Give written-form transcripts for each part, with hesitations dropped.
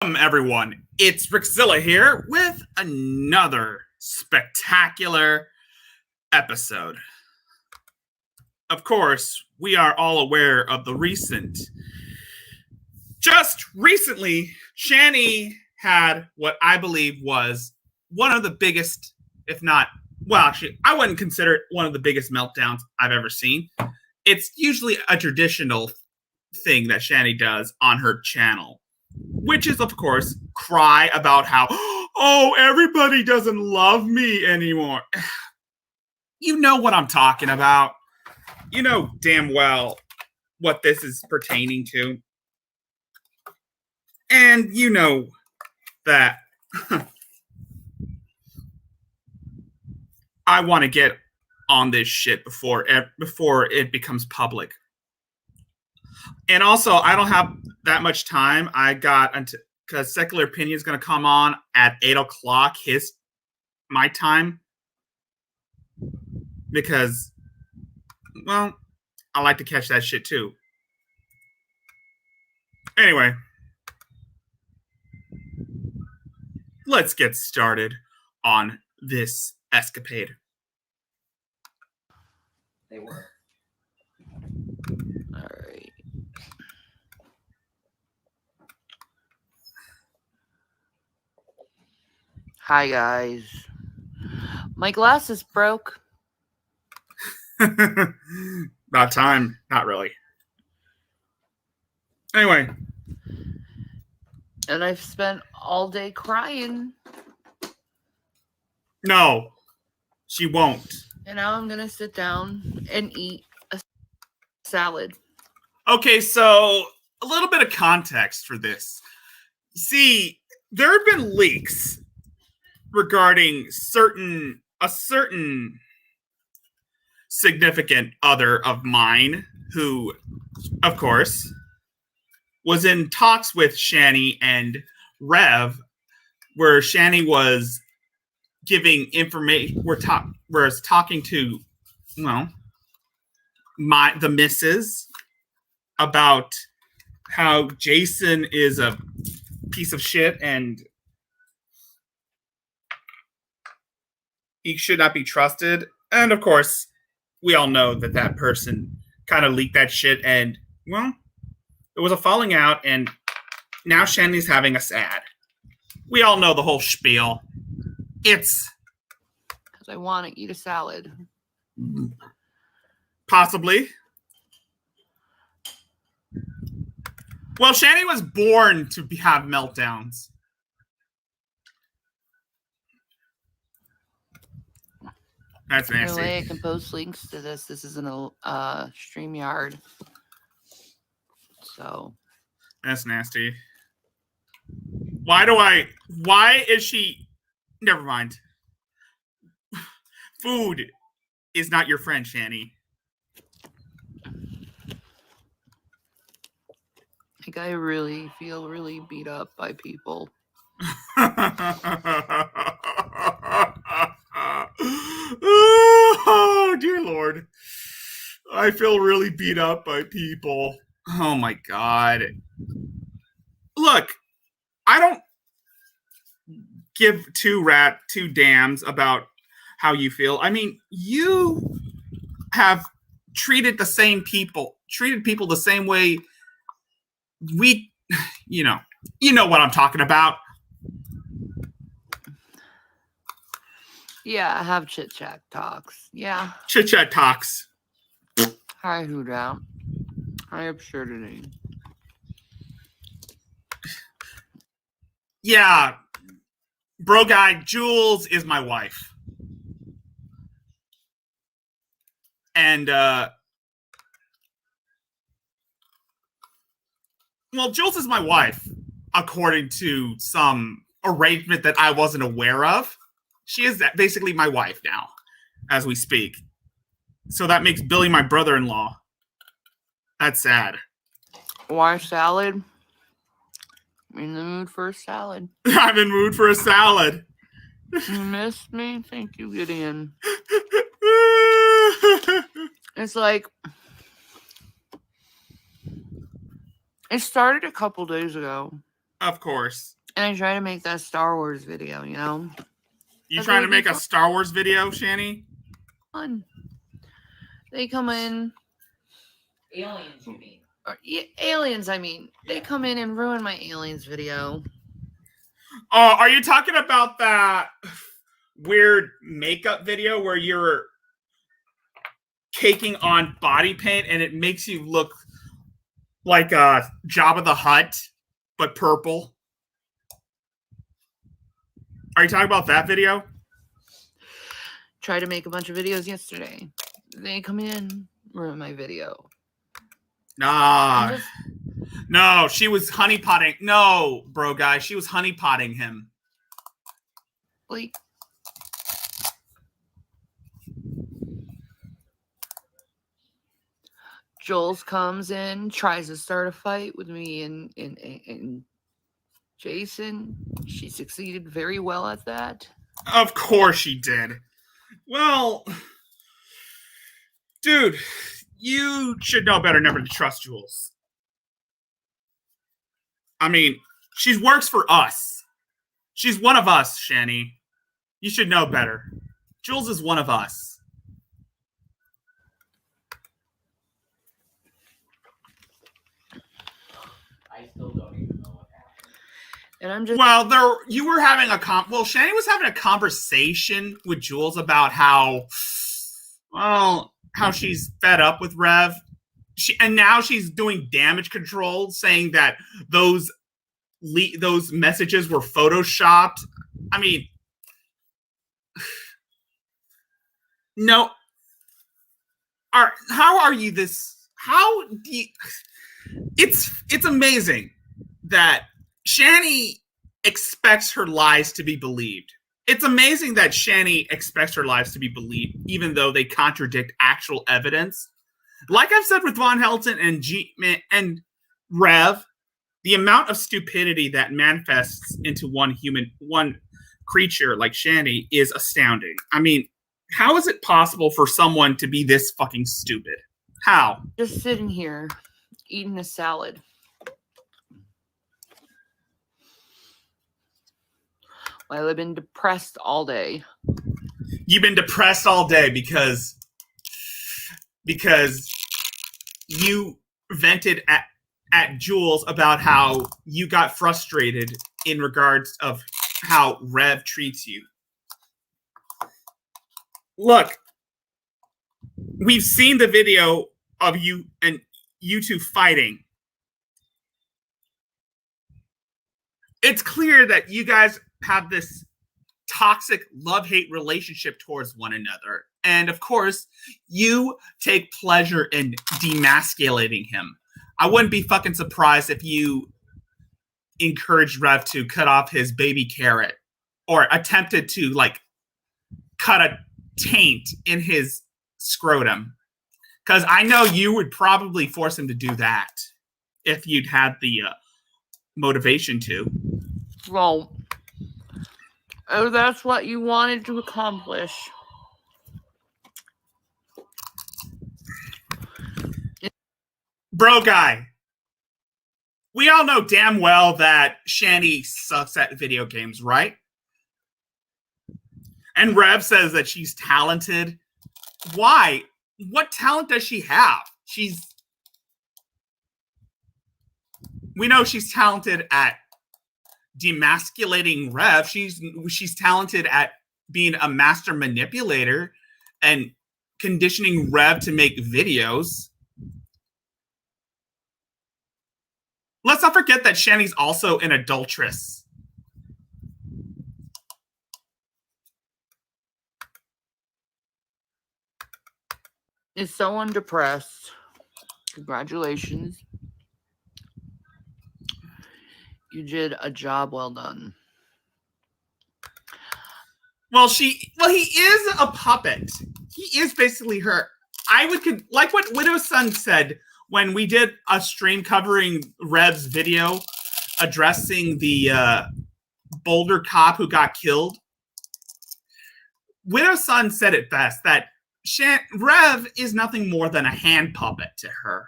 Everyone. It's Rickzilla here with another spectacular episode. Of course, we are all aware of the just recently, Shanny had what I believe was one of the biggest, if not, well, actually, I wouldn't consider it one of the biggest meltdowns I've ever seen. It's usually a traditional thing that Shanny does on her channel, which is, of course, cry about how, oh, everybody doesn't love me anymore. You know what I'm talking about. You know damn well what this is pertaining to. And you know that I want to get on this shit before it becomes public. And also, I don't have that much time. I got because Secular Opinion is going to come on at 8 o'clock my time, because, well, I like to catch that shit too. Anyway, let's get started on this escapade. They were. All right. Hi, guys. My glasses broke. About time. Not really. Anyway. And I've spent all day crying. No, she won't. And now I'm going to sit down and eat a salad. Okay, so a little bit of context for this. See, there have been leaks regarding a certain significant other of mine who, of course, was in talks with Shanny and Rev, where Shanny was giving information. Whereas talking to, well, the missus about how Jason is a piece of shit and he should not be trusted. And of course, we all know that person kind of leaked that shit, and, well, it was a falling out, and now Shanny's having us sad. We all know the whole spiel. It's because I want to eat a salad. Possibly. Well, Shanny was born to have meltdowns. That's nasty. Anyway, I can post links to this. This isn't a StreamYard. So. That's nasty. Why is she... Never mind. Food is not your friend, Shanny. Like, I really feel really beat up by people. Oh, dear Lord. I feel really beat up by people. Oh, my God. Look, I don't give two dams about how you feel. I mean, you have treated people the same way you know what I'm talking about. Yeah, I have chit-chat talks. Yeah. Chit-chat talks. Hi, Hoot Out. Hi, Absurdity. Yeah. Bro guy, Jules is my wife. And, well, Jules is my wife, according to some arrangement that I wasn't aware of. She is basically my wife now, as we speak. So that makes Billy my brother-in-law. That's sad. Why salad? I'm in the mood for a salad. I'm in the mood for a salad. You missed me? Thank you, Gideon. It's like, it started a couple days ago. Of course. And I try to make that Star Wars video, you know? You trying to make a Star Wars video, Shanny? Fun. They come in. Aliens, you mean? Aliens, I mean. They come in and ruin my aliens video. Oh, are you talking about that weird makeup video where you're caking on body paint and it makes you look like a Jabba the Hutt, but purple? Are you talking about that video? Tried to make a bunch of videos yesterday. They come in, ruin my video. Nah. No, she was honeypotting. No, bro, guy. She was honeypotting him. Like, Jules comes in, tries to start a fight with me and Jason. She succeeded very well at that. Of course she did. Well, dude, you should know better never to trust Jules. I mean, she works for us. She's one of us, Shanny. You should know better. Jules is one of us. I still don't even know what happened. And I'm just... Well, you were having a Shanny was having a conversation with Jules about how she's fed up with Rev. And now she's doing damage control, saying that those messages were photoshopped. I mean, no. How are you this? How do you? It's amazing that Shanny expects her lies to be believed. It's amazing that Shanny expects her lies to be believed, even though they contradict actual evidence. Like I've said with Von Helton and Rev, the amount of stupidity that manifests into one creature like Shanny is astounding. I mean, how is it possible for someone to be this fucking stupid? How? Just sitting here, eating a salad. Well, I've been depressed all day. You've been depressed all day because you vented at Jules about how you got frustrated in regards of how Rev treats you. Look, we've seen the video of you two fighting. It's clear that you guys have this toxic love-hate relationship towards one another. And of course, you take pleasure in demasculating him. I wouldn't be fucking surprised if you encouraged Rev to cut off his baby carrot or attempted to, like, cut a taint in his scrotum. Because I know you would probably force him to do that if you'd had the motivation to. Well, oh, that's what you wanted to accomplish. Bro guy, we all know damn well that Shanny sucks at video games, right? And Rev says that she's talented. Why? What talent does she have? We know she's talented at demasculating Rev. She's talented at being a master manipulator and conditioning Rev to make videos. Let's not forget that Shanny's also an adulteress. Is someone depressed? Congratulations. You did a job well done. Well, he is a puppet. He is basically her. Like what Widow's Son said when we did a stream covering Rev's video addressing the Boulder cop who got killed. Widow's Son said it best, that Rev is nothing more than a hand puppet to her.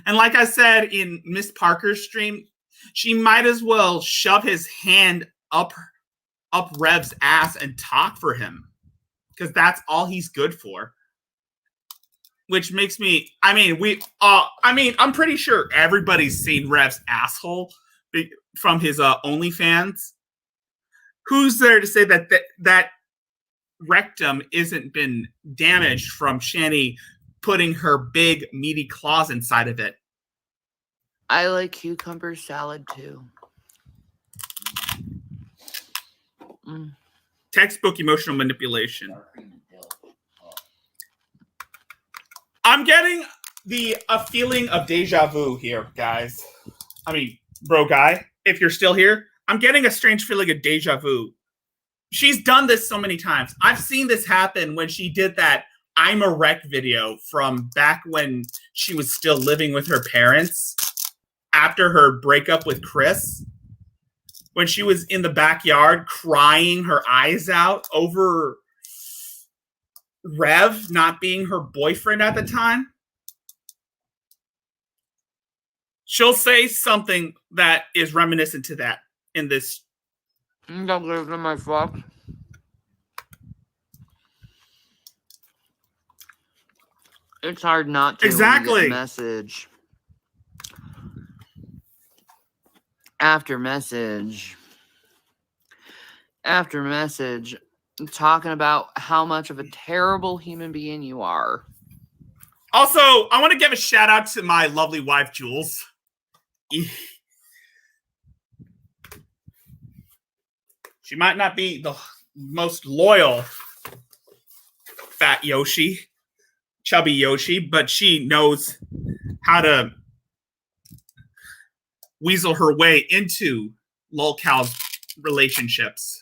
And like I said in Miss Parker's stream, She might as well shove his hand up Rev's ass and talk for him, because that's all he's good for. Which makes me, I'm pretty sure everybody's seen Rev's asshole from his OnlyFans. Who's there to say that rectum isn't been damaged from Shanny putting her big meaty claws inside of it? I like cucumber salad too. Textbook emotional manipulation. Sour cream and dill. Oh. I'm getting a feeling of deja vu here, guys. I mean, bro guy, if you're still here, I'm getting a strange feeling of deja vu. She's done this so many times. I've seen this happen when she did that I'm a Wreck video from back when she was still living with her parents after her breakup with Chris. When she was in the backyard crying her eyes out over Rev not being her boyfriend at the time. She'll say something that is reminiscent to that in this. Don't give them my fuck. It's hard not to. Exactly. When you get message after message after message talking about how much of a terrible human being you are. Also, I want to give a shout out to my lovely wife, Jules. She might not be the most loyal fat Yoshi, chubby Yoshi, but she knows how to weasel her way into lolcow's relationships.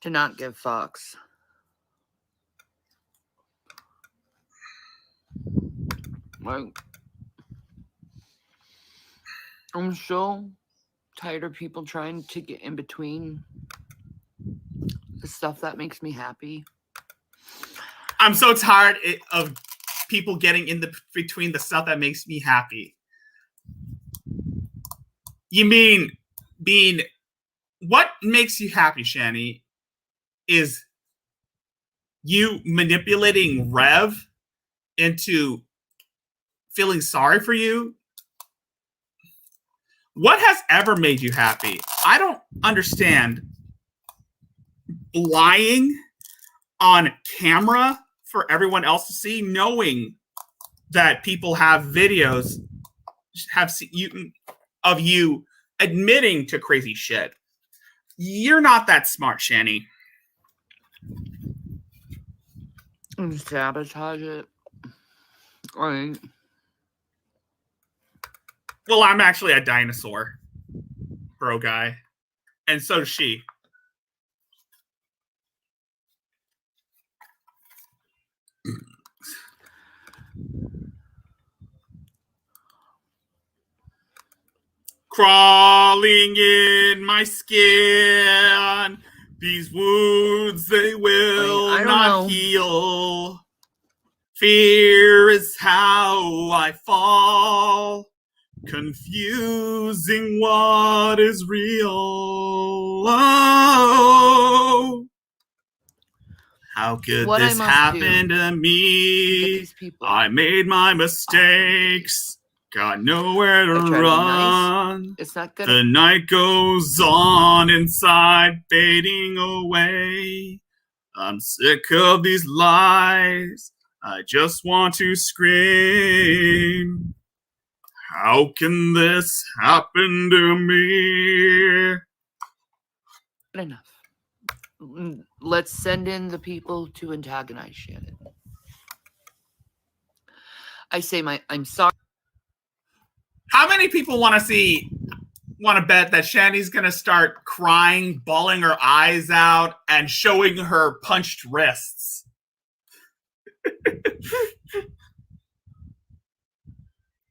To not give fucks. Like, I'm so tired of people trying to get in between the stuff that makes me happy. I'm so tired of people getting in between the stuff that makes me happy. You mean being... What makes you happy, Shanny, is you manipulating Rev into feeling sorry for you? What has ever made you happy? I don't understand lying on camera for everyone else to see, knowing that people have videos of you admitting to crazy shit. You're not that smart, Shanny. Sabotage it. Right. Well, I'm actually a dinosaur, bro guy. And so is she. Crawling in my skin. These wounds, they will I don't not know. heal. Fear is how I fall. Confusing what is real. Oh, how could What I this must happen do to Get me? these people. I made my mistakes. Got nowhere to I tried to be run. nice. It's not good. The night goes on inside, fading away. I'm sick of these lies. I just want to scream. How can this happen to me? Good enough. Let's send in the people to antagonize Shannon. I say I'm sorry. How many people want to bet that Shanny's going to start crying, bawling her eyes out, and showing her punched wrists?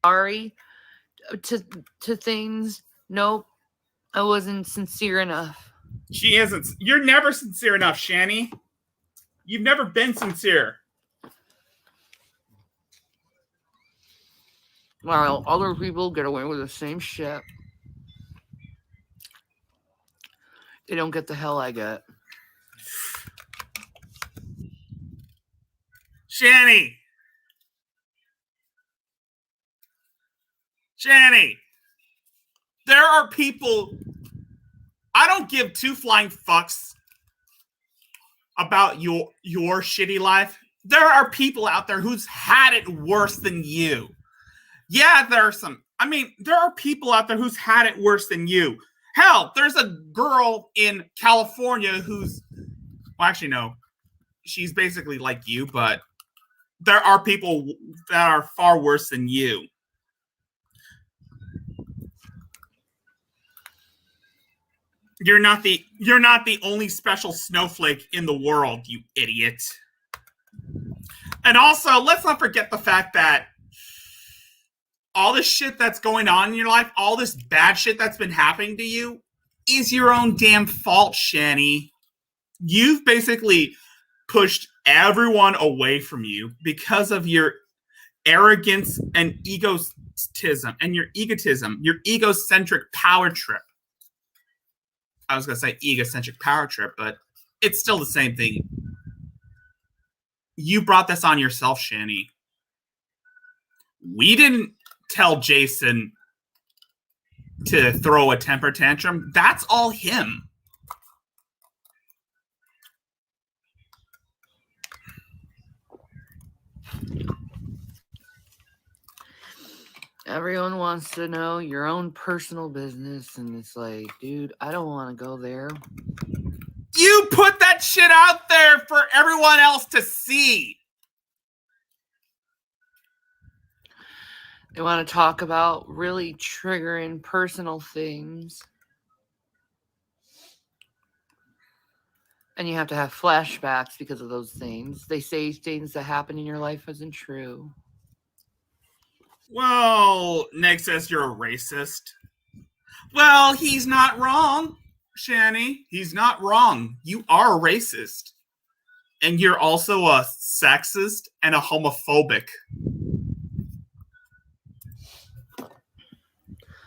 Sorry to things. Nope. I wasn't sincere enough. She isn't. You're never sincere enough, Shanny. You've never been sincere. while other people get away with the same shit. They don't get the hell I get. Shanny. Shanny. There are people. I don't give two flying fucks about your shitty life. There are people out there who's had it worse than you. Yeah, there are some. I mean, there are people out there who's had it worse than you. Hell, there's a girl in California who's, well, actually, no. She's basically like you, but there are people that are far worse than you. You're not the only special snowflake in the world, you idiot. And also, let's not forget the fact that all this shit that's going on in your life, all this bad shit that's been happening to you, is your own damn fault, Shanny. You've basically pushed everyone away from you because of your arrogance and egotism, your egocentric power trip. I was going to say egocentric power trip, but it's still the same thing. You brought this on yourself, Shanny. We didn't tell Jason to throw a temper tantrum. That's all him. Everyone wants to know your own personal business, and it's like, dude, I don't want to go there. You put that shit out there for everyone else to see. They want to talk about really triggering personal things. And you have to have flashbacks because of those things. They say things that happen in your life isn't true. Well, Nick says you're a racist. Well, he's not wrong, Shanny. He's not wrong. You are a racist. And you're also a sexist and a homophobic.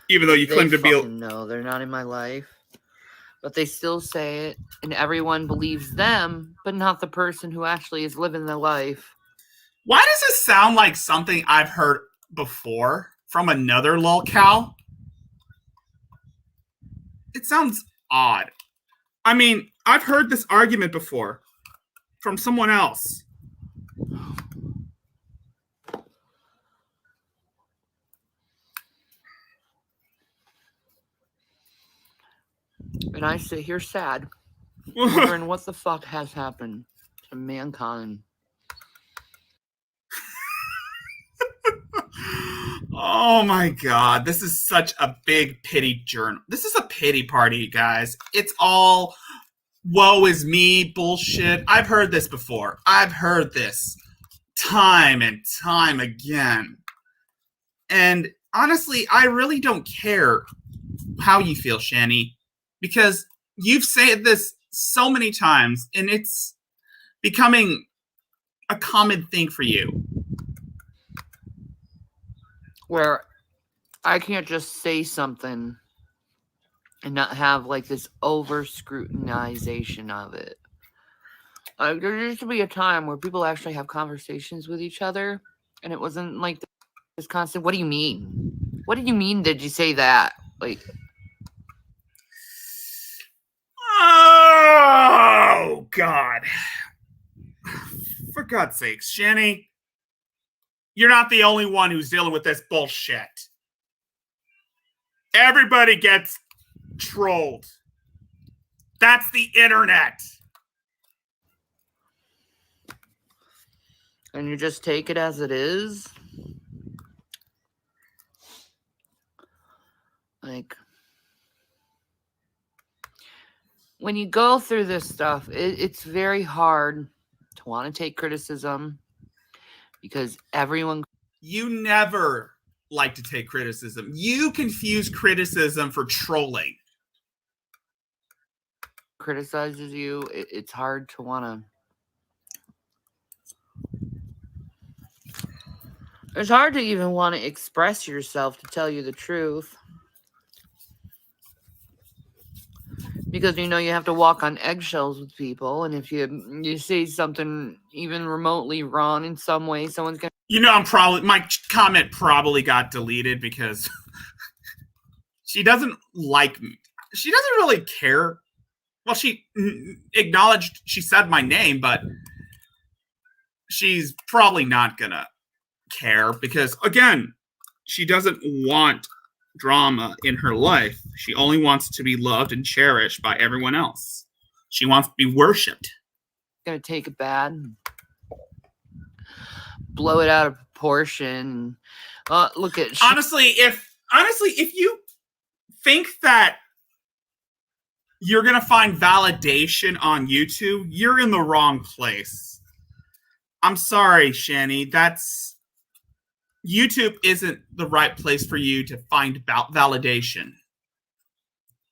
Even though you claim to be... No, they're not in my life. But they still say it, and everyone believes them, but not the person who actually is living their life. Why does this sound like something I've heard before from another lolcow? It sounds odd. I mean, I've heard this argument before from someone else. And I sit here sad, wondering what the fuck has happened to mankind. Oh my god, this is such a big pity journal. This is a pity party, guys. It's all woe is me bullshit. I've heard this before. I've heard this time and time again. And honestly, I really don't care how you feel, Shanny, because you've said this so many times and it's becoming a common thing for you. Where I can't just say something and not have like this over scrutinization of it. There used to be a time where people actually have conversations with each other, and it wasn't like this constant, what do you mean? What did you mean? Did you say that? Like, oh God. For God's sakes, Shanny, you're not the only one who's dealing with this bullshit. Everybody gets trolled. That's the internet. and you just take it as it is. Like, when you go through this stuff, it's very hard to want to take criticism because everyone... You never like to take criticism. You confuse criticism for trolling. criticizes you. It's hard to want to... It's hard to even want to express yourself, to tell you the truth. Because you know you have to walk on eggshells with people, and if you say something even remotely wrong in some way, someone's gonna. My comment probably got deleted because she doesn't like me. She doesn't really care. Well, she acknowledged, she said my name, but she's probably not gonna care because, again, she doesn't want drama in her life. She only wants to be loved and cherished by everyone else. She wants to be worshipped. Gonna take it bad, blow it out of proportion. Look at honestly, if you think that you're gonna find validation on YouTube, you're in the wrong place. I'm sorry, Shanny. YouTube isn't the right place for you to find validation.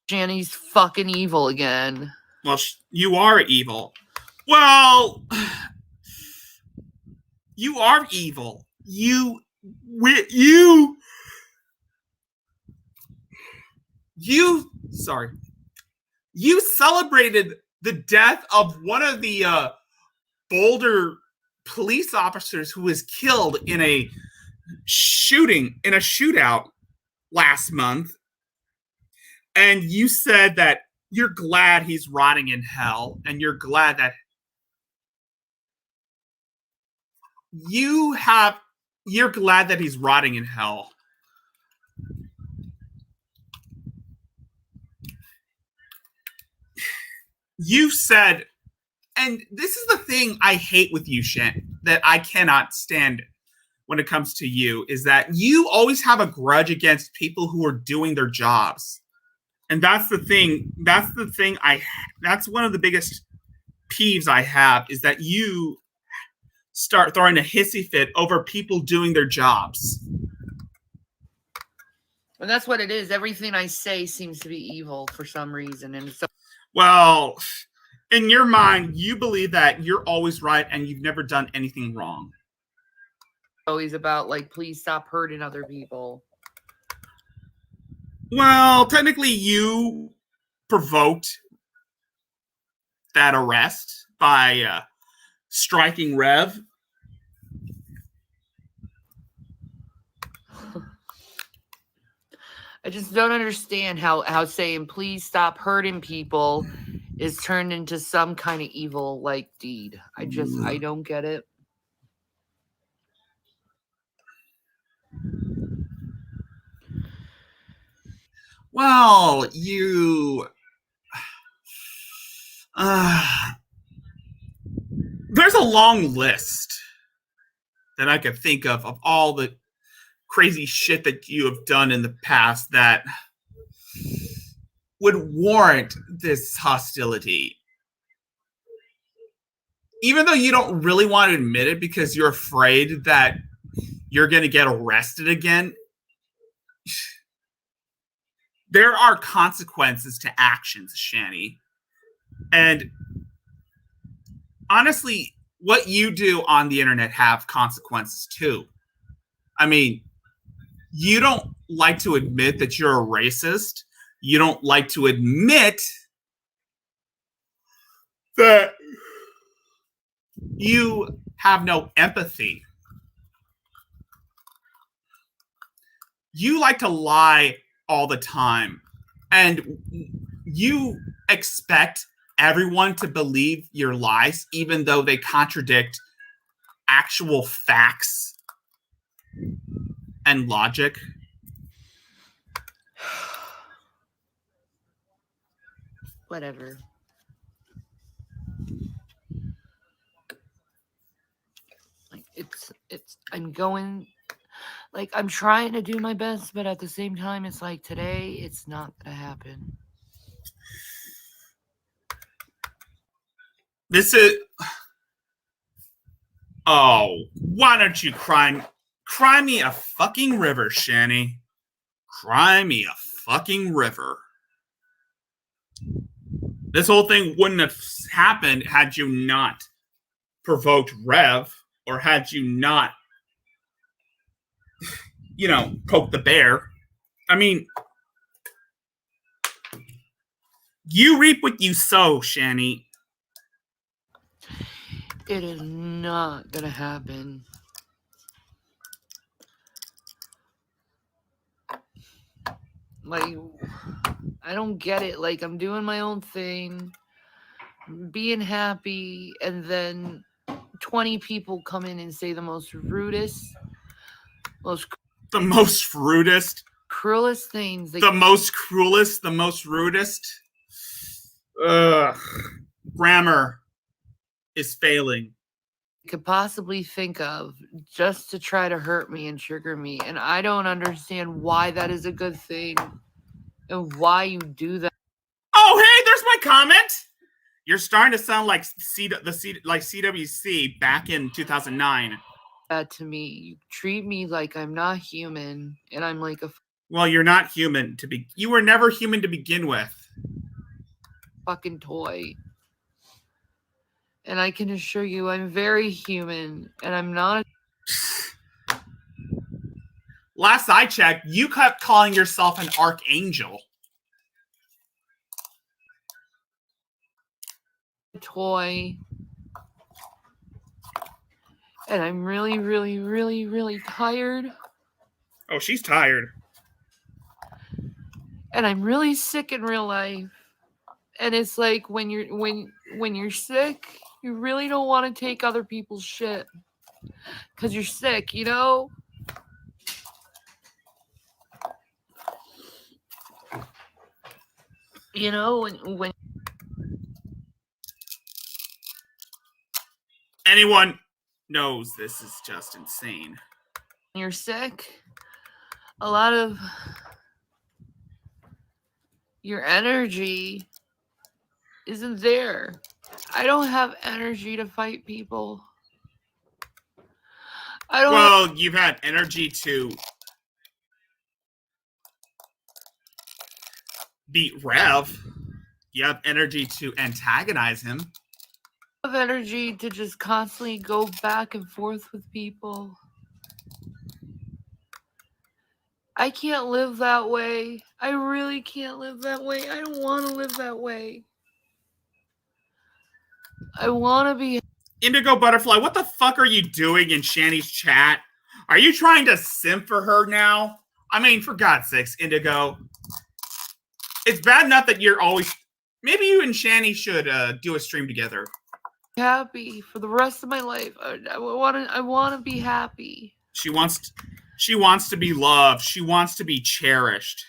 Shanny's fucking evil again. Well, you are evil. Well, you are evil. You celebrated the death of one of the Boulder police officers who was killed in a shootout last month, and you said that you're glad he's rotting in hell, and you're glad that you're glad that he's rotting in hell. You said, and this is the thing I hate with you, Shan, that I cannot stand when it comes to you, is that you always have a grudge against people who are doing their jobs. And that's the thing. That's one of the biggest peeves I have, is that you start throwing a hissy fit over people doing their jobs. And that's what it is. Everything I say seems to be evil for some reason. And so, well, in your mind, you believe that you're always right and you've never done anything wrong. Always about, like, please stop hurting other people. Well, technically you provoked that arrest by striking Rev. I just don't understand how saying please stop hurting people is turned into some kind of evil like deed. I don't get it. Well, there's a long list that I could think of all the crazy shit that you have done in the past that would warrant this hostility. Even though you don't really want to admit it because you're afraid that you're going to get arrested again, there are consequences to actions, Shanny. And honestly, what you do on the internet have consequences too. I mean, you don't like to admit that you're a racist. You don't like to admit that you have no empathy. You like to lie all the time, and you expect everyone to believe your lies, even though they contradict actual facts and logic. Whatever. Like I'm going, like, I'm trying to do my best, but at the same time, it's like today, it's not gonna happen. This is... Oh, why don't you cry me a fucking river, Shanny. Cry me a fucking river. This whole thing wouldn't have happened had you not provoked Rev, or had you not poke the bear. I mean, you reap what you sow, Shanny. It is not gonna happen. Like, I don't get it. Like, I'm doing my own thing, being happy, and then 20 people come in and say the most rudest, the most rudest, cruelest things. The most cruelest, the most rudest. Ugh. Grammar is failing. Could possibly think of just to try to hurt me and trigger me, and I don't understand why that is a good thing and why you do that. Oh, hey, there's my comment. You're starting to sound like CWC back in 2009. That to me, you treat me like I'm not human, and I'm like a well, you're not human you were never human to begin with. Fucking toy. And I can assure you I'm very human, and I'm not Last I checked, you kept calling yourself an archangel. a toy. And I'm really, really, really, really tired. Oh, she's tired. And I'm really sick in real life. And it's like when you're sick, you really don't want to take other people's shit. Because you're sick, you know? You know, when anyone knows this is just insane. When you're sick, a lot of your energy isn't there. I don't have energy to fight people. Well, you've had energy to beat Rev. You have energy to antagonize him. I have energy to just constantly go back and forth with people. I can't live that way. I really can't live that way. I don't want to live that way. I want to be... Indigo Butterfly, what the fuck are you doing in Shanny's chat? Are you trying to simp for her now? I mean, for God's sakes, Indigo. It's bad enough that you're always... Maybe you and Shanny should do a stream together. Happy for the rest of my life. I want to be happy. She wants to be loved. She wants to be cherished.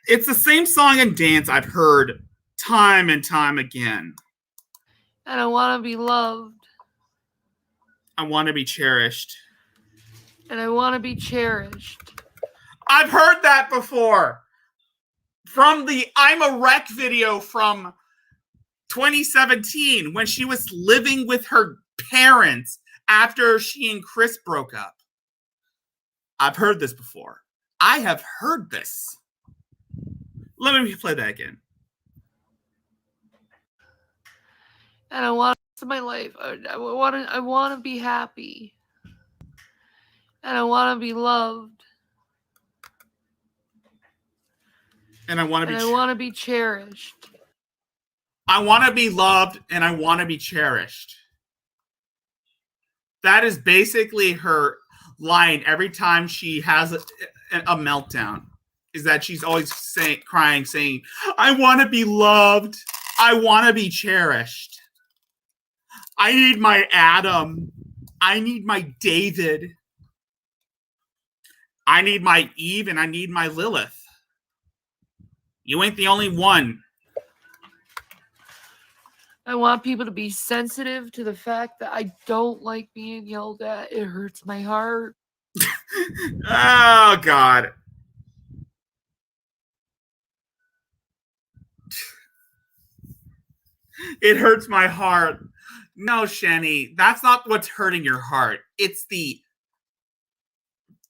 It's the same song and dance I've heard time and time again. And I want to be loved. I want to be cherished. And I want to be cherished. I've heard that before. From the I'm a Wreck video from 2017 when she was living with her parents after she and Chris broke up. I've heard this before. I have heard this. Let me play that again. And I want to my life. I want to be happy. And I want to be loved. And I want to be cherished. I want to be loved and I want to be cherished. That is basically her line every time she has a meltdown. Is that she's always crying, saying, I want to be loved. I want to be cherished. I need my Adam. I need my David. I need my Eve and I need my Lilith. You ain't the only one. I want people to be sensitive to the fact that I don't like being yelled at. It hurts my heart. Oh, God. It hurts my heart. No, Shanny, that's not what's hurting your heart. It's the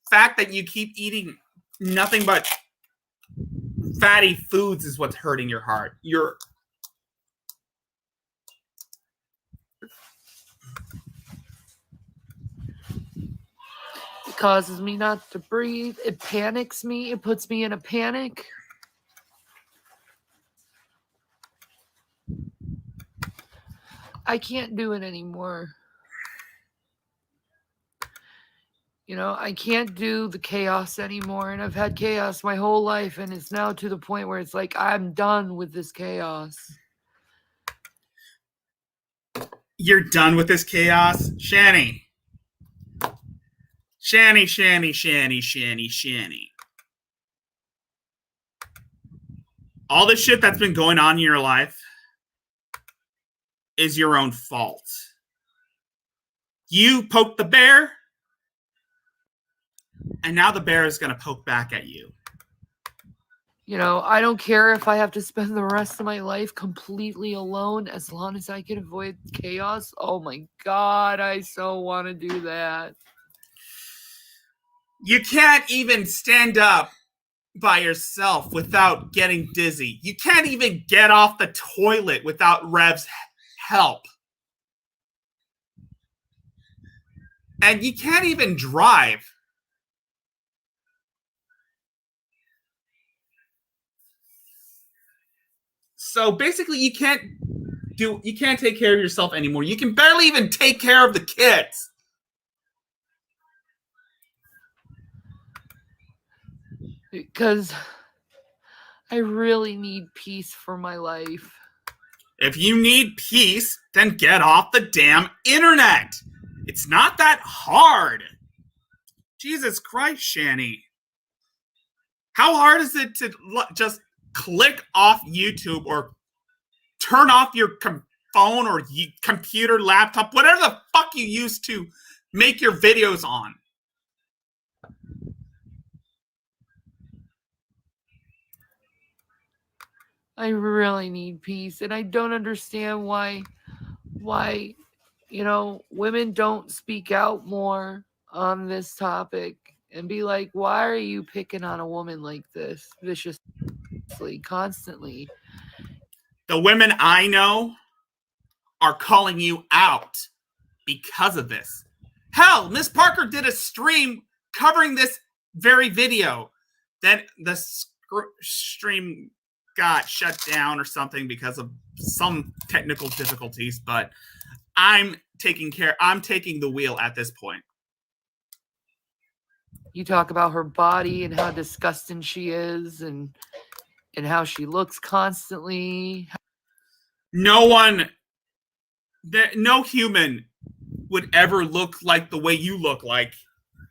fact that you keep eating nothing but fatty foods is what's hurting your heart. causes me not to breathe. It panics me. It puts me in a panic. I can't do it anymore. You know, I can't do the chaos anymore. And I've had chaos my whole life. And it's now to the point where it's like, I'm done with this chaos. You're done with this chaos? Shanny. Shanny, Shanny, Shanny, Shanny, Shanny. All this shit that's been going on in your life is your own fault. You poked the bear, and now the bear is going to poke back at you. You know, I don't care if I have to spend the rest of my life completely alone as long as I can avoid chaos. Oh my God, I so want to do that. You can't even stand up by yourself without getting dizzy. You can't even get off the toilet without Rev's help. And you can't even drive. So basically you can't take care of yourself anymore. You can barely even take care of the kids. Because I really need peace for my life. If you need peace, then get off the damn internet. It's not that hard. Jesus Christ, Shanny. How hard is it to just click off YouTube or turn off your phone or computer, laptop, whatever the fuck you use to make your videos on? I really need peace, and I don't understand why, you know, women don't speak out more on this topic and be like, why are you picking on a woman like this viciously, constantly? The women I know are calling you out because of this. Hell, Miss Parker did a stream covering this very video. Then the stream got shut down or something because of some technical difficulties, but I'm taking the wheel at this point. You talk about her body and how disgusting she is and how she looks constantly. No human would ever look like the way you look like.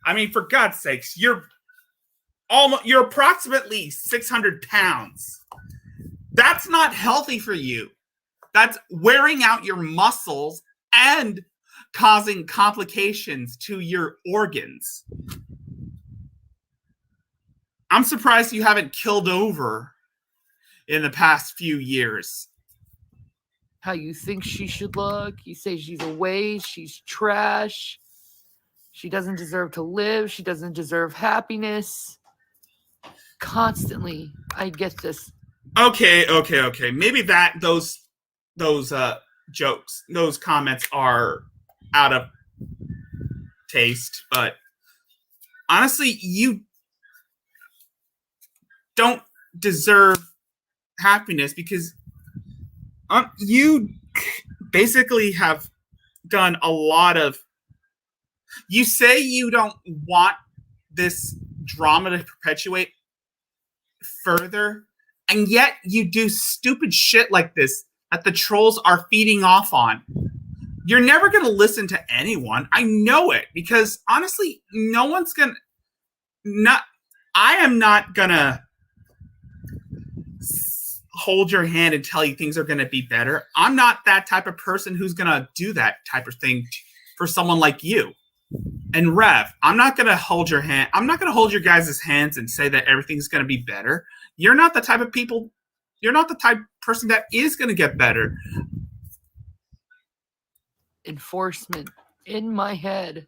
I mean, for God's sakes, you're approximately 600 pounds. That's not healthy for you. That's wearing out your muscles and causing complications to your organs. I'm surprised you haven't killed over in the past few years. How you think she should look. You say she's a waste. She's trash. She doesn't deserve to live. She doesn't deserve happiness. Constantly, I get this. Okay. Maybe those jokes, those comments are out of taste, but honestly, you don't deserve happiness because you basically have done a lot of. You say you don't want this drama to perpetuate further, and yet you do stupid shit like this that the trolls are feeding off on. You're never going to listen to anyone. I know it, because honestly, no one's going to. I am not going to hold your hand and tell you things are going to be better. I'm not that type of person who's going to do that type of thing for someone like you. And Rev, I'm not going to hold your hand. I'm not going to hold your guys' hands and say that everything's going to be better. You're not the type of people. You're not the type of person that is going to get better. Enforcement in my head.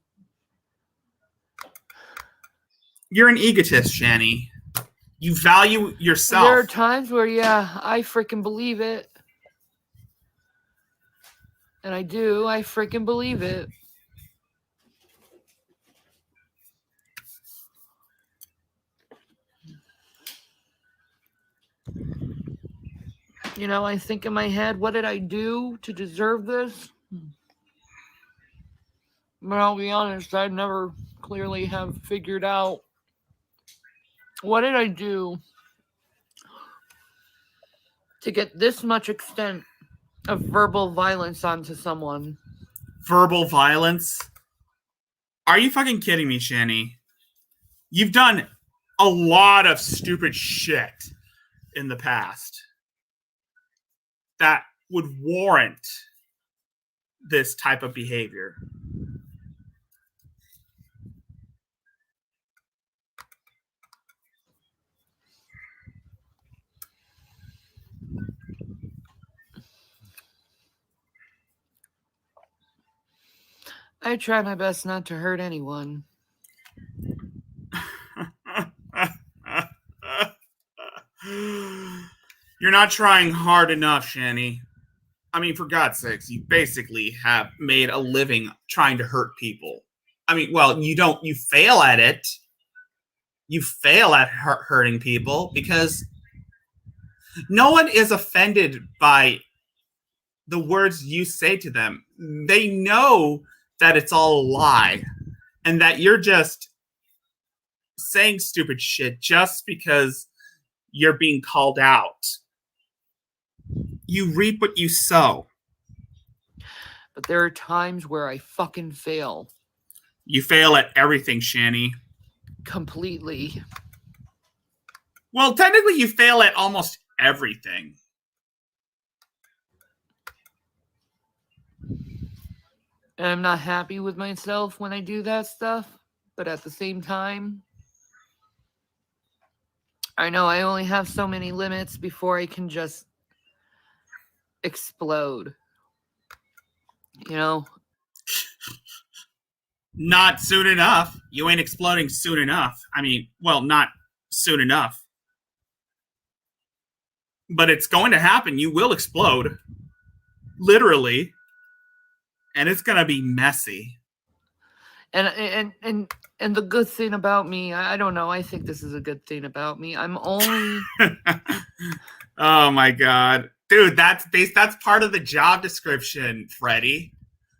You're an egotist, Shanny. You value yourself. There are times where, yeah, I freaking believe it. And I do. I freaking believe it. You know, I think in my head, what did I do to deserve this? But I'll be honest, I never clearly have figured out what did I do to get this much extent of verbal violence onto someone. Verbal violence? Are you fucking kidding me, Shanny? You've done a lot of stupid shit in the past that would warrant this type of behavior. I try my best not to hurt anyone. You're not trying hard enough, Shanny. I mean, for God's sakes, you basically have made a living trying to hurt people. I mean, well, you fail at it. You fail at hurting people because no one is offended by the words you say to them. They know that it's all a lie and that you're just saying stupid shit just because you're being called out. You reap what you sow. But there are times where I fucking fail. You fail at everything, Shanny. Completely. Well, technically you fail at almost everything. And I'm not happy with myself when I do that stuff. But at the same time, I know I only have so many limits before I can just explode. You know? Not soon enough. You ain't exploding soon enough. I mean, well, not soon enough. But it's going to happen. You will explode. Literally. And it's going to be messy. And the good thing about me, I don't know, I think this is a good thing about me. I'm only Oh my God. Dude, that's part of the job description, Freddie.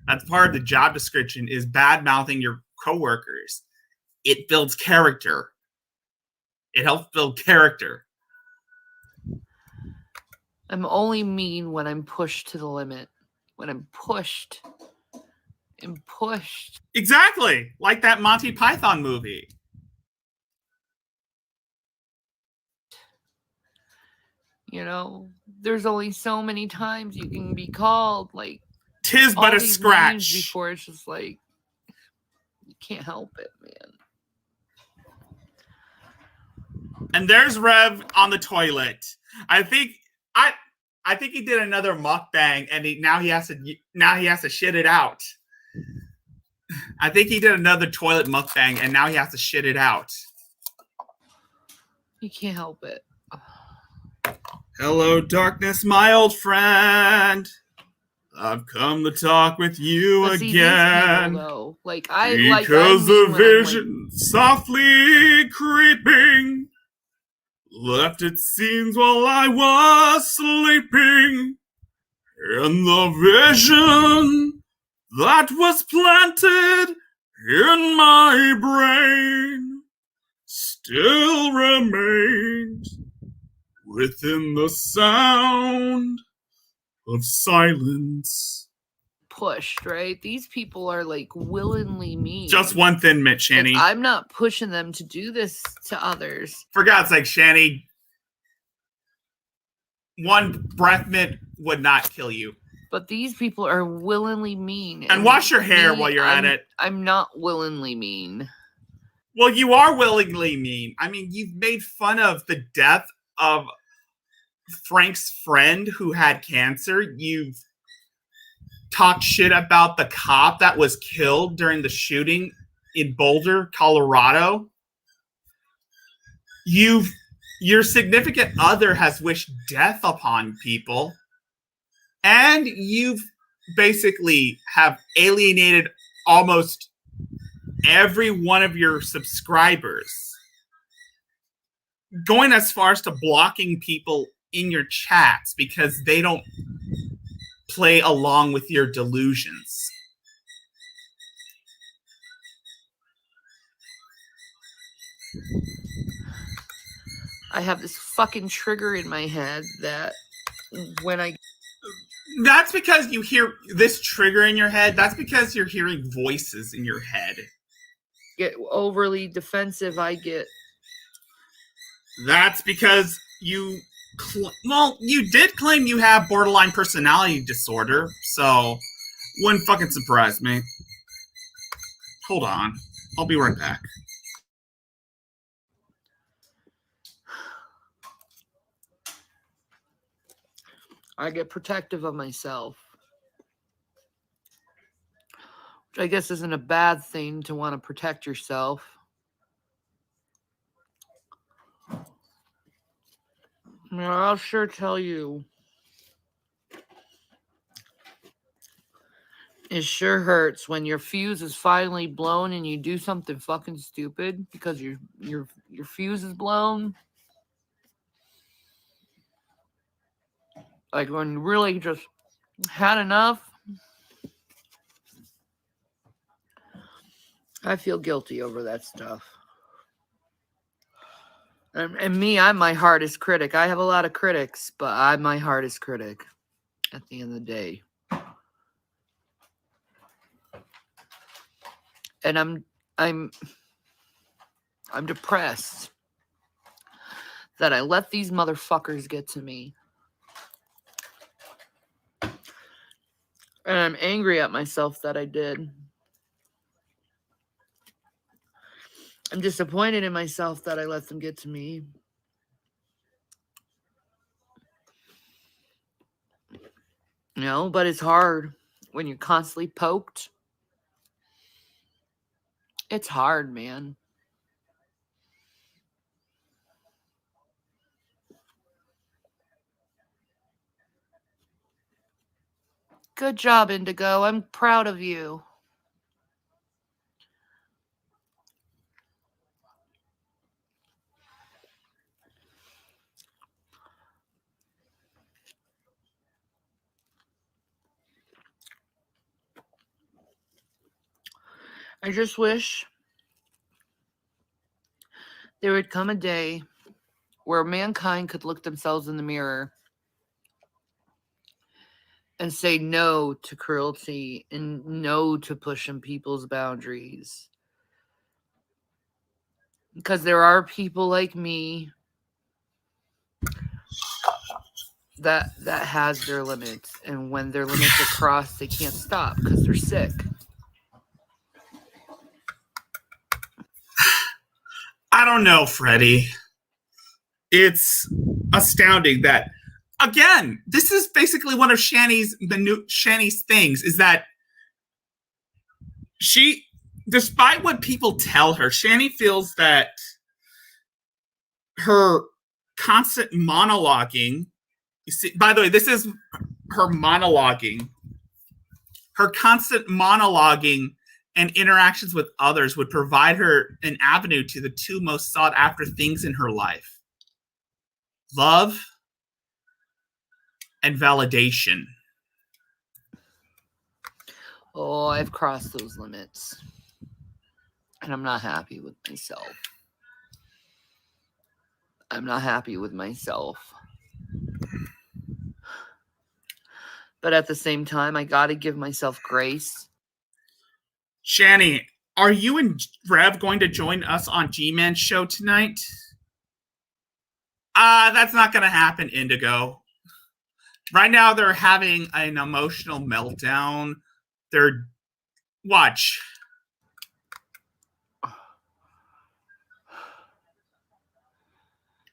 That's part of the job description is bad-mouthing your coworkers. It builds character. It helps build character. I'm only mean when I'm pushed to the limit. When I'm pushed. Exactly. Like that Monty Python movie. You know, there's only so many times you can be called like 'Tis but a scratch. Before it's just like you can't help it, man. And there's Rev on the toilet. I think he did another mukbang, and now he has to shit it out. I think he did another toilet mukbang, and now he has to shit it out. You can't help it. Hello, darkness, my old friend. I've come to talk with you again. People, though, like because the vision softly creeping left its scenes while I was sleeping, and the vision that was planted in my brain still remains within the sound of silence. Pushed, right? These people are like willingly mean. Just one thin mint, Shanny. Like, I'm not pushing them to do this to others. For God's sake, Shanny, one breath mint would not kill you. But these people are willingly mean. And wash your hair while you're at it. I'm not willingly mean. Well, you are willingly mean. I mean, you've made fun of the death of Frank's friend who had cancer. You've talked shit about the cop that was killed during the shooting in Boulder, Colorado. Your significant other has wished death upon people. And you've basically have alienated almost every one of your subscribers. Going as far as to blocking people in your chats because they don't play along with your delusions. I have this fucking trigger in my head that when I... That's because you hear this trigger in your head. That's because you're hearing voices in your head. get overly defensive, I get... That's because you... well, you did claim you have borderline personality disorder, so wouldn't fucking surprise me. Hold on. I'll be right back. I get protective of myself. Which I guess isn't a bad thing to want to protect yourself. I'll sure tell you. It sure hurts when your fuse is finally blown and you do something fucking stupid because your fuse is blown. Like when you really just had enough. I feel guilty over that stuff. And me, I'm my hardest critic. I have a lot of critics, but I'm my hardest critic at the end of the day. And I'm depressed that I let these motherfuckers get to me. And I'm angry at myself that I did. I'm disappointed in myself that I let them get to me. You know, but it's hard when you're constantly poked. It's hard, man. Good job, Indigo. I'm proud of you. I just wish there would come a day where mankind could look themselves in the mirror and say no to cruelty and no to pushing people's boundaries. Because there are people like me that has their limits, and when their limits are crossed, they can't stop because they're sick. I don't know, Freddie. It's astounding that, again, this is basically one of Shanny's things, is that she, despite what people tell her, Shanny feels that her constant monologuing, you see, by the way, this is her monologuing, her constant monologuing and interactions with others would provide her an avenue to the two most sought after things in her life: love and validation. Oh, I've crossed those limits. And I'm not happy with myself. I'm not happy with myself. But at the same time, I gotta give myself grace. Shanny, are you and Rev going to join us on G-Man's show tonight? That's not going to happen, Indigo. Right now, they're having an emotional meltdown. Watch.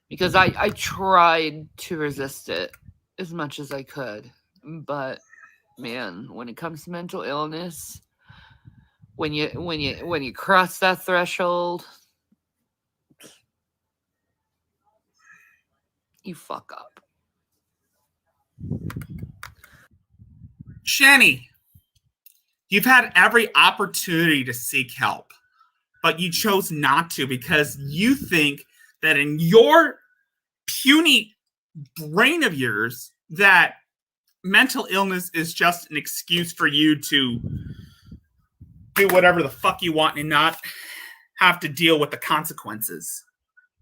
Because I tried to resist it as much as I could. But, man, when it comes to mental illness, when you cross that threshold, you fuck up. Shanny, you've had every opportunity to seek help, but you chose not to because you think that in your puny brain of yours that mental illness is just an excuse for you to do whatever the fuck you want and not have to deal with the consequences.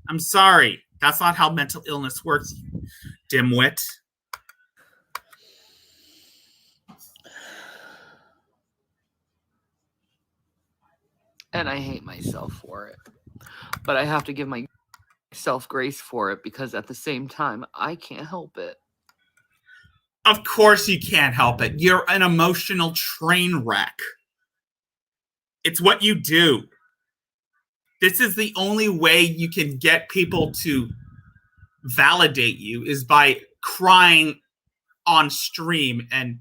I'm sorry. That's not how mental illness works, you dimwit. And I hate myself for it. But I have to give myself grace for it because at the same time, I can't help it. Of course you can't help it. You're an emotional train wreck. It's what you do. This is the only way you can get people to validate you is by crying on stream and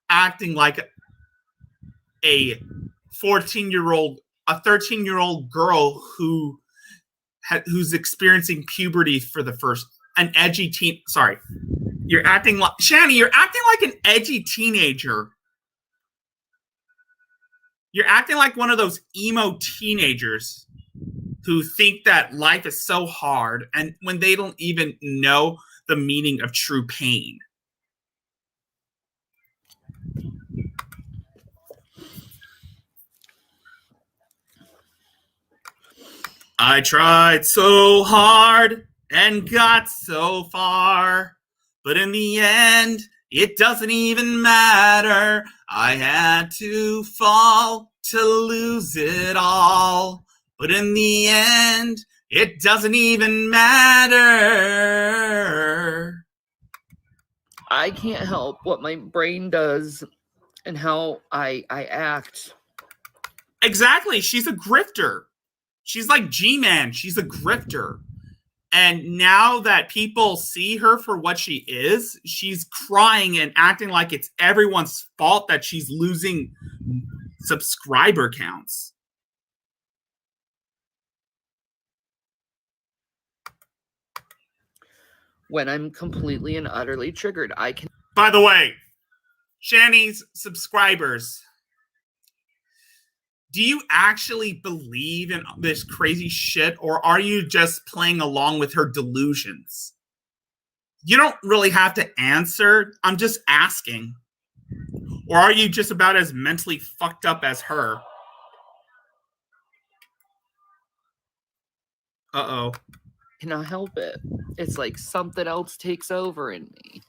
acting like a 13-year-old girl who's experiencing puberty for the first an edgy teen. Sorry, you're acting like Shanny. You're acting like an edgy teenager. You're acting like one of those emo teenagers who think that life is so hard, and when they don't even know the meaning of true pain. I tried so hard and got so far, but in the end, it doesn't even matter. I had to fall to lose it all, but in the end, it doesn't even matter. I can't help what my brain does and how I act. Exactly. She's a grifter. She's like G-Man. She's a grifter. And now that people see her for what she is, she's crying and acting like it's everyone's fault that she's losing subscriber counts. When I'm completely and utterly triggered, I can... By the way, Shanny's subscribers, do you actually believe in this crazy shit, or are you just playing along with her delusions? You don't really have to answer. I'm just asking. Or are you just about as mentally fucked up as her? Uh-oh. Cannot help it. It's like something else takes over in me.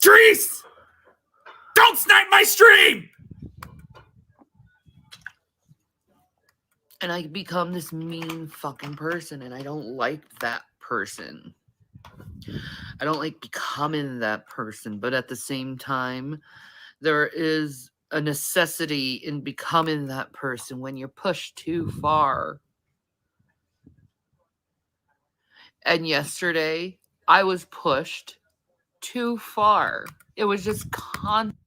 Trees! Don't snipe my stream! And I become this mean fucking person, and I don't like that person. I don't like becoming that person, but at the same time, there is a necessity in becoming that person when you're pushed too far. And yesterday, I was pushed too far. It was just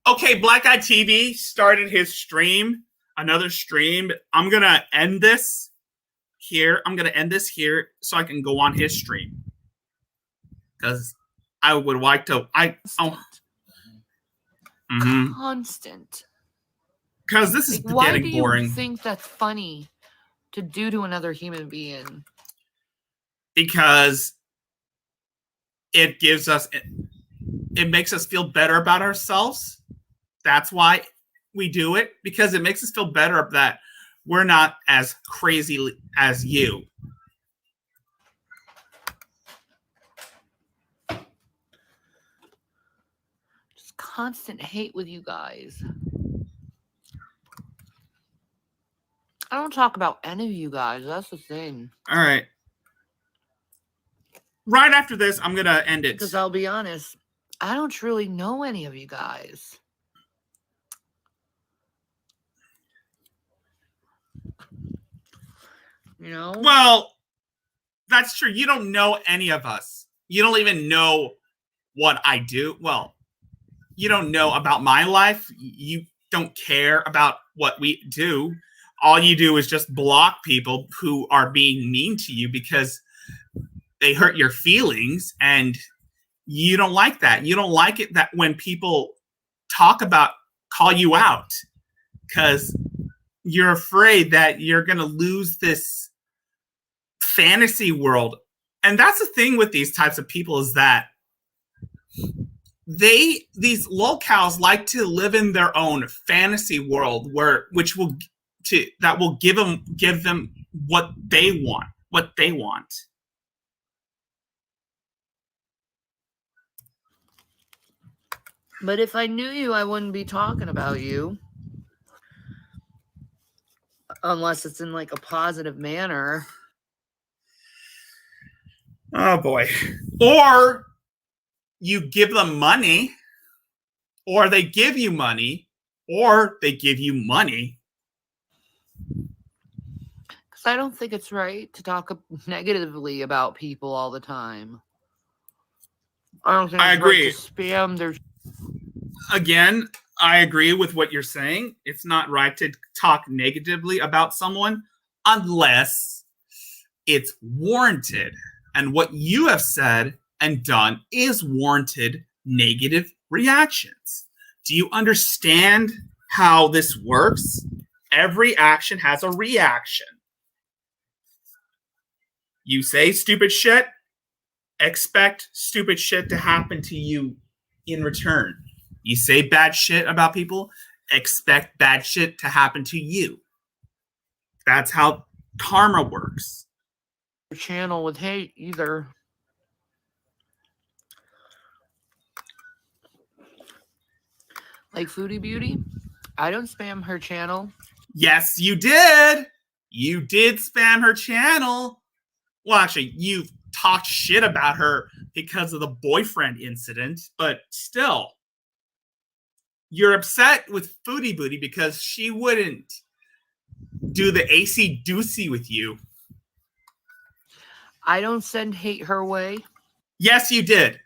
Okay, Black Eye TV started his stream, another stream. I'm going to end this here. I'm going to end this here so I can go on his stream. Because I would like to... Constant. Because this is Why getting do you boring. think that's funny to do to another human being? Because it gives us... It makes us feel better about ourselves. That's why we do it. Because it makes us feel better that we're not as crazy as you. Just constant hate with you guys. I don't talk about any of you guys. That's the thing. All right. Right after this, I'm going to end it. Because I'll be honest, I don't truly know any of you guys. You know? Well, that's true. You don't know any of us. You don't even know what I do. Well, you don't know about my life. You don't care about what we do. All you do is just block people who are being mean to you because they hurt your feelings, and you don't like that. You don't like it that when people call you out, because you're afraid that you're going to lose this fantasy world And that's the thing with these types of people is that these lolcows like to live in their own fantasy world that will give them what they want. But if I knew you, I wouldn't be talking about you. Unless it's in like a positive manner. Oh boy. Or you give them money, or they give you money, or they give you money. Because I don't think it's right to talk negatively about people all the time. I don't think it's agree. Right to spam their. Again, I agree with what you're saying. It's not right to talk negatively about someone unless it's warranted. And what you have said and done is warranted negative reactions. Do you understand how this works? Every action has a reaction. You say stupid shit, expect stupid shit to happen to you in return. You say bad shit about people, expect bad shit to happen to you. That's how karma works. Channel with hate either. Like Foodie Beauty, I don't spam her channel. Yes, you did. You did spam her channel. Well, actually, you've talked shit about her because of the boyfriend incident, but still. You're upset with Foodie Booty because she wouldn't do the AC doocy with you. I don't send hate her way. Yes, you did.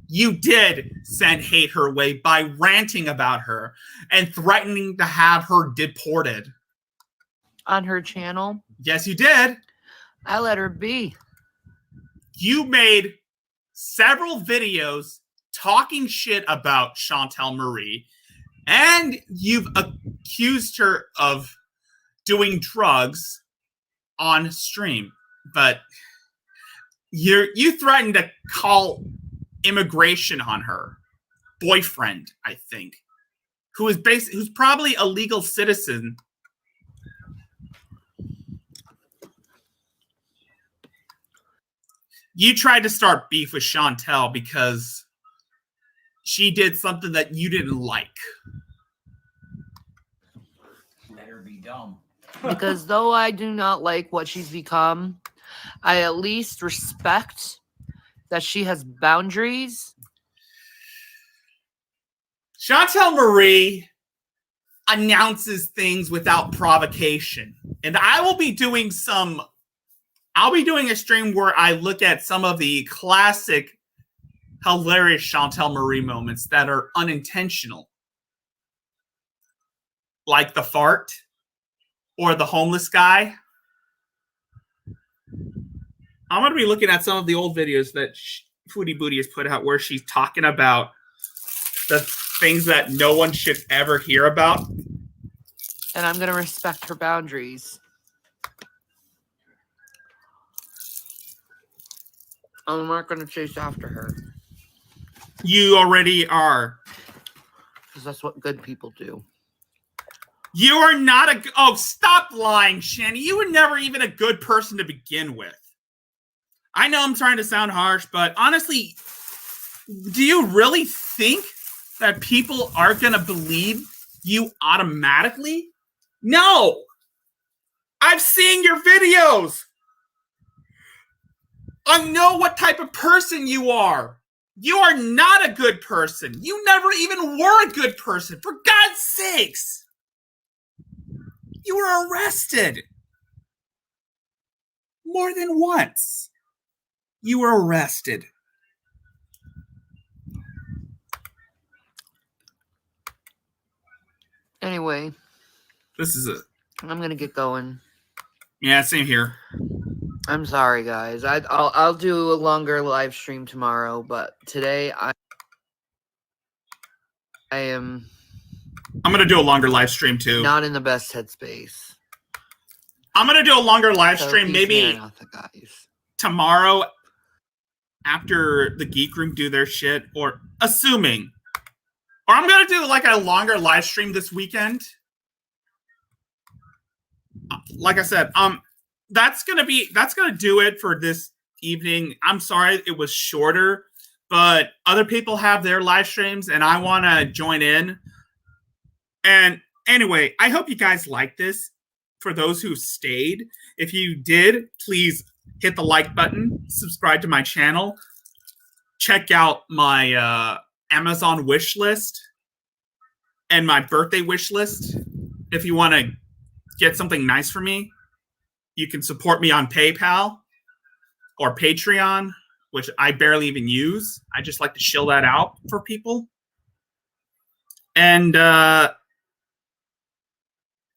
You did send hate her way by ranting about her and threatening to have her deported. On her channel? Yes, you did. I let her be. You made several videos talking shit about Chantel Marie, and you've accused her of doing drugs on stream. But you threatened to call immigration on her boyfriend, I think, who's probably a legal citizen. You tried to start beef with Chantel because she did something that you didn't like. Let her be dumb. Because though I do not like what she's become, I at least respect that she has boundaries. Chantel Marie announces things without provocation. And I'll be doing a stream where I look at some of the classic hilarious Chantel Marie moments that are unintentional. Like the fart or the homeless guy. I'm going to be looking at some of the old videos that Foodie Booty has put out where she's talking about the things that no one should ever hear about. And I'm going to respect her boundaries. I'm not going to chase after her. You already are. Because that's what good people do. You are not oh, stop lying, Shanny. You were never even a good person to begin with. I know I'm trying to sound harsh, but honestly, do you really think that people are going to believe you automatically? No. I've seen your videos. I know what type of person you are. You are not a good person. You never even were a good person. For God's sakes. You were arrested. More than once. You were arrested. Anyway. This is it. I'm going to get going. Yeah, same here. I'm sorry, guys. I'll do a longer live stream tomorrow, but today I am... I'm going to do a longer live stream too. Not in the best headspace. I'm going to do a longer live stream maybe Guys. tomorrow after the Geek Room do their shit, or assuming, or I'm gonna do like a longer live stream this weekend. Like I said, that's gonna do it for this evening. I'm sorry it was shorter, but other people have their live streams and I want to join in. And anyway, I hope you guys like this. For those who stayed, if you did, please hit the like button, subscribe to my channel, check out my Amazon wish list and my birthday wish list. If you want to get something nice for me, you can support me on PayPal or Patreon, which I barely even use. I just like to shill that out for people. And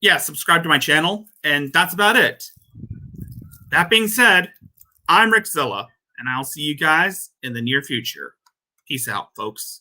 yeah, subscribe to my channel. And that's about it. That being said, I'm Rickzilla, and I'll see you guys in the near future. Peace out, folks.